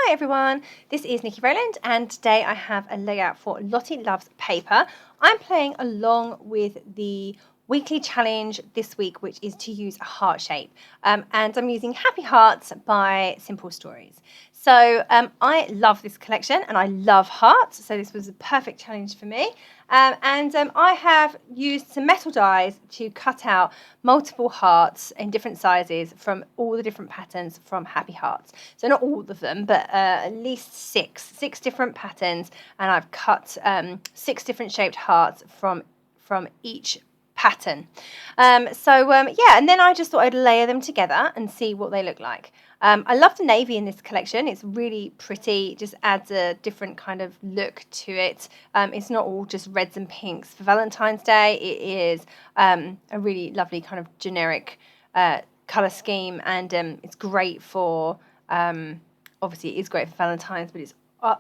Hi everyone, this is Nikki Rowland and today I have a layout for Lottie Loves Paper. I'm playing along with the weekly challenge this week, which is to use a heart shape, and I'm using Happy Hearts by Simple Stories. So I love this collection and I love hearts, so this was a perfect challenge for me. I have used some metal dies to cut out multiple hearts in different sizes from all the different patterns from Happy Hearts. So not all of them, but at least six different patterns, and I've cut 6 different shaped hearts from each pattern. Yeah, and then I just thought I'd layer them together and see what they look like. I love the navy in this collection. It's really pretty. It just adds a different kind of look to it. It's not all just reds and pinks for Valentine's Day. It is a really lovely kind of generic colour scheme, and it's great for, obviously it is great for Valentine's, but it's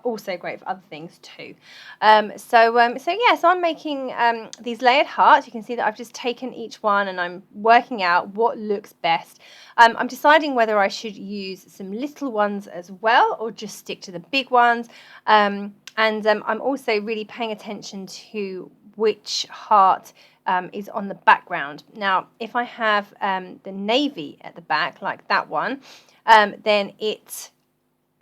also great for other things too. So I'm making these layered hearts. You can see that I've just taken each one and I'm working out what looks best. I'm deciding whether I should use some little ones as well or just stick to the big ones. I'm also really paying attention to which heart is on the background. Now, if I have the navy at the back, like that one, then it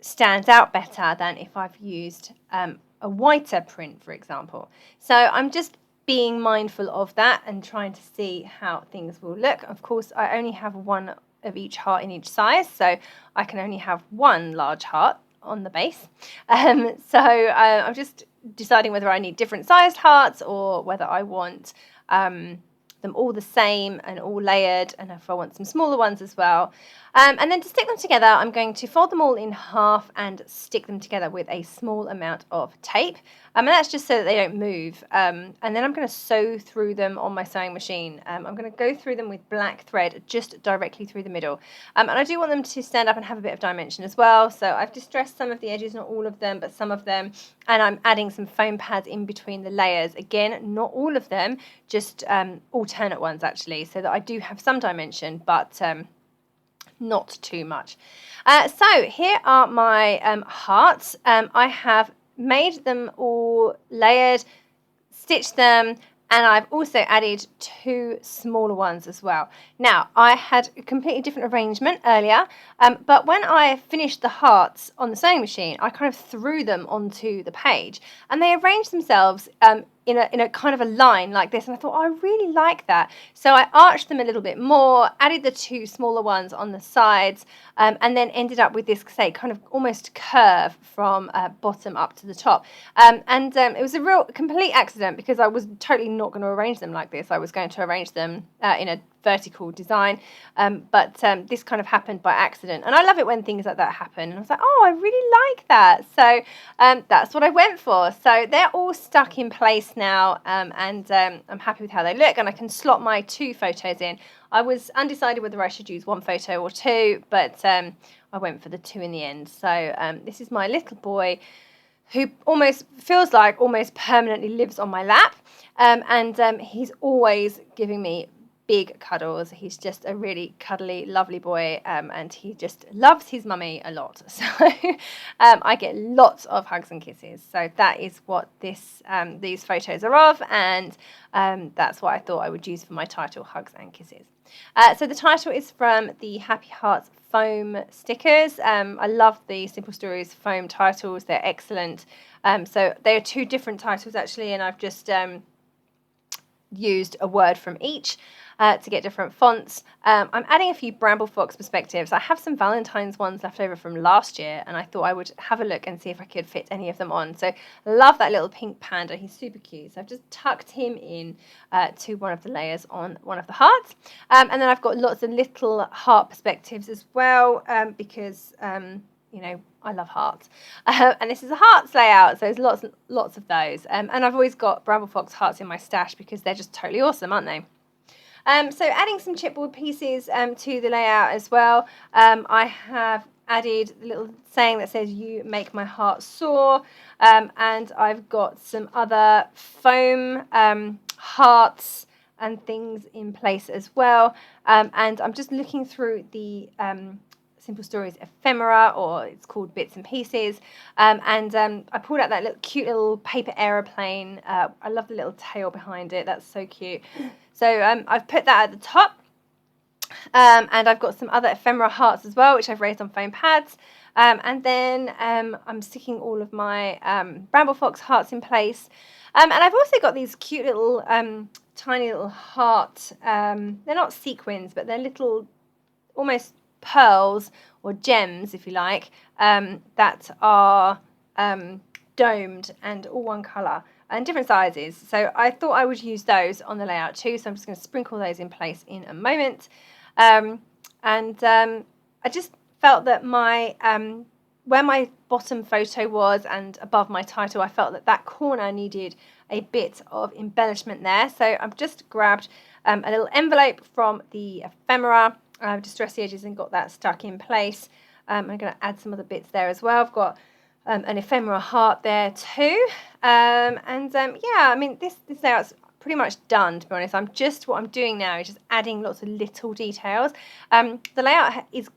stands out better than if I've used a whiter print, for example. So I'm just being mindful of that and trying to see how things will look. Of course, I only have one of each heart in each size, so I can only have one large heart on the base. I'm just deciding whether I need different sized hearts or whether I want them all the same and all layered, and if I want some smaller ones as well. And then to stick them together, I'm going to fold them all in half and stick them together with a small amount of tape. And that's just so that they don't move. And then I'm going to sew through them on my sewing machine. I'm going to go through them with black thread just directly through the middle. And I do want them to stand up and have a bit of dimension as well. So I've distressed some of the edges, not all of them, but some of them. And I'm adding some foam pads in between the layers. Again, not all of them, just alternate ones actually, so that I do have some dimension, but not too much. So here are my hearts. I have made them all layered, stitched them, and I've also added 2 smaller ones as well. Now, I had a completely different arrangement earlier, but when I finished the hearts on the sewing machine, I kind of threw them onto the page, and they arranged themselves in a kind of a line like this, and I thought, oh, I really like that. So I arched them a little bit more, added the 2 smaller ones on the sides, and then ended up with this, say, kind of almost curve from bottom up to the top. It was a real complete accident because I was totally not going to arrange them like this. I was going to arrange them in a vertical design, but this kind of happened by accident, and I love it when things like that happen. And I was like, oh, I really like that, so that's what I went for. So they're all stuck in place now, and I'm happy with how they look, and I can slot my 2 photos in. I was undecided whether I should use 1 photo or 2, but I went for the 2 in the end. So this is my little boy who almost feels like almost permanently lives on my lap, and he's always giving me big cuddles. He's just a really cuddly, lovely boy, and he just loves his mummy a lot. So I get lots of hugs and kisses. So that is what these photos are of, and that's what I thought I would use for my title, Hugs and Kisses. So the title is from the Happy Hearts foam stickers. I love the Simple Stories foam titles. They're excellent. So there are 2 different titles actually, and I've just used a word from each to get different fonts. I'm adding a few Bramble Fox Perspectives. I have some Valentine's ones left over from last year, and I thought I would have a look and see if I could fit any of them on. So I love that little pink panda. He's super cute. So I've just tucked him in to one of the layers on one of the hearts. And then I've got lots of little heart perspectives as well, because you know, I love hearts. And this is a hearts layout, so there's lots of those. And I've always got Bramble Fox hearts in my stash because they're just totally awesome, aren't they? So adding some chipboard pieces to the layout as well. I have added a little saying that says, "You make my heart soar," and I've got some other foam hearts and things in place as well. And I'm just looking through the Simple Stories ephemera, or it's called Bits and Pieces. I pulled out that little cute little paper aeroplane. I love the little tail behind it. That's so cute. So I've put that at the top. And I've got some other ephemera hearts as well, which I've raised on foam pads. And then I'm sticking all of my Bramble Fox hearts in place. And I've also got these cute little tiny little heart. They're not sequins, but they're little almost pearls or gems, if you like, that are domed and all one colour and different sizes. So I thought I would use those on the layout too. So I'm just going to sprinkle those in place in a moment. I just felt that my where my bottom photo was and above my title, I felt that that corner needed a bit of embellishment there. So I've just grabbed a little envelope from the ephemera. I've distressed the edges and got that stuck in place. I'm going to add some other bits there as well. I've got an ephemera heart there too. Yeah, I mean, this layout's pretty much done, to be honest. What I'm doing now is just adding lots of little details. The layout is,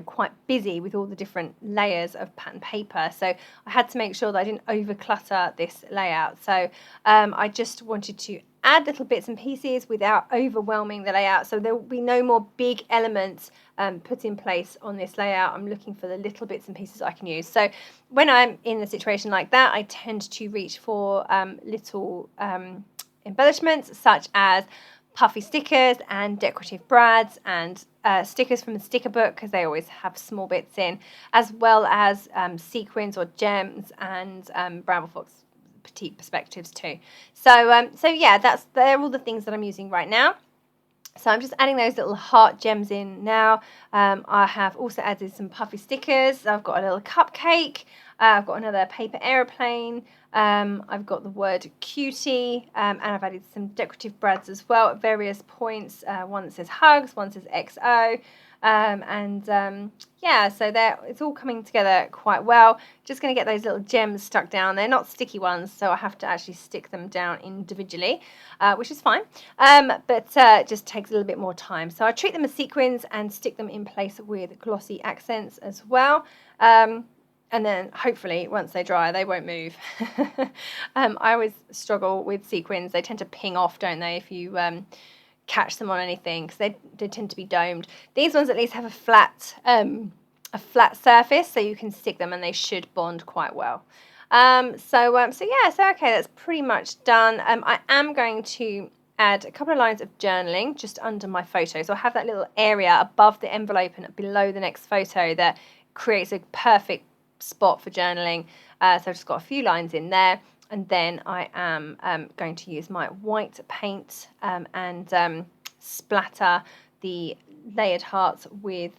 quite busy with all the different layers of pattern paper, so I had to make sure that I didn't overclutter this layout. So I just wanted to add little bits and pieces without overwhelming the layout, so there will be no more big elements put in place on this layout. I'm looking for the little bits and pieces I can use. So when I'm in a situation like that, I tend to reach for little embellishments such as puffy stickers and decorative brads and stickers from the sticker book, because they always have small bits in, as well as sequins or gems and Bramble Fox petite perspectives too. So yeah, they're all the things that I'm using right now. So I'm just adding those little heart gems in now. I have also added some puffy stickers. I've got a little cupcake. I've got another paper aeroplane. I've got the word cutie, and I've added some decorative brads as well at various points. One that says hugs, one says XO. Yeah, so it's all coming together quite well. Just going to get those little gems stuck down. They're not sticky ones, so I have to actually stick them down individually, which is fine, but it just takes a little bit more time. So I treat them as sequins and stick them in place with glossy accents as well. And then hopefully once they dry, they won't move. I always struggle with sequins. They tend to ping off, don't they, if you catch them on anything, because they tend to be domed. These ones at least have a flat surface, so you can stick them and they should bond quite well. So okay, that's pretty much done. I am going to add a couple of lines of journaling just under my photo. So I have that little area above the envelope and below the next photo that creates a perfect spot for journaling. So I've just got a few lines in there. And then I am going to use my white paint and splatter the layered hearts with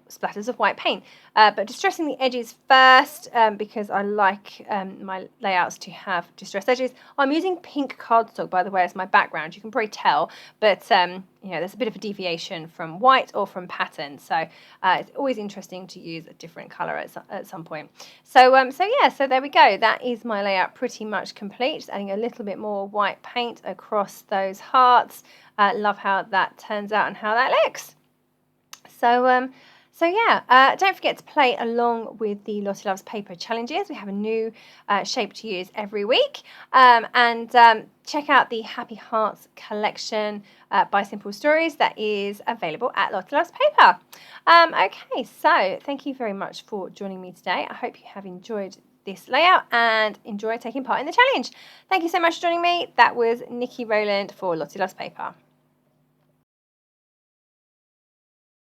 splatters of white paint. But distressing the edges first, because I like my layouts to have distressed edges. I'm using pink cardstock, by the way, as my background. You can probably tell, but there's a bit of a deviation from white or from pattern. So it's always interesting to use a different colour at some point. So there we go. That is my layout pretty much complete. Just adding a little bit more white paint across those hearts. Love how that turns out and how that looks. So don't forget to play along with the Lottie Loves Paper challenges. We have a new shape to use every week. And check out the Happy Hearts collection by Simple Stories that is available at Lottie Loves Paper. Okay, so thank you very much for joining me today. I hope you have enjoyed this layout and enjoy taking part in the challenge. Thank you so much for joining me. That was Nikki Rowland for Lottie Loves Paper.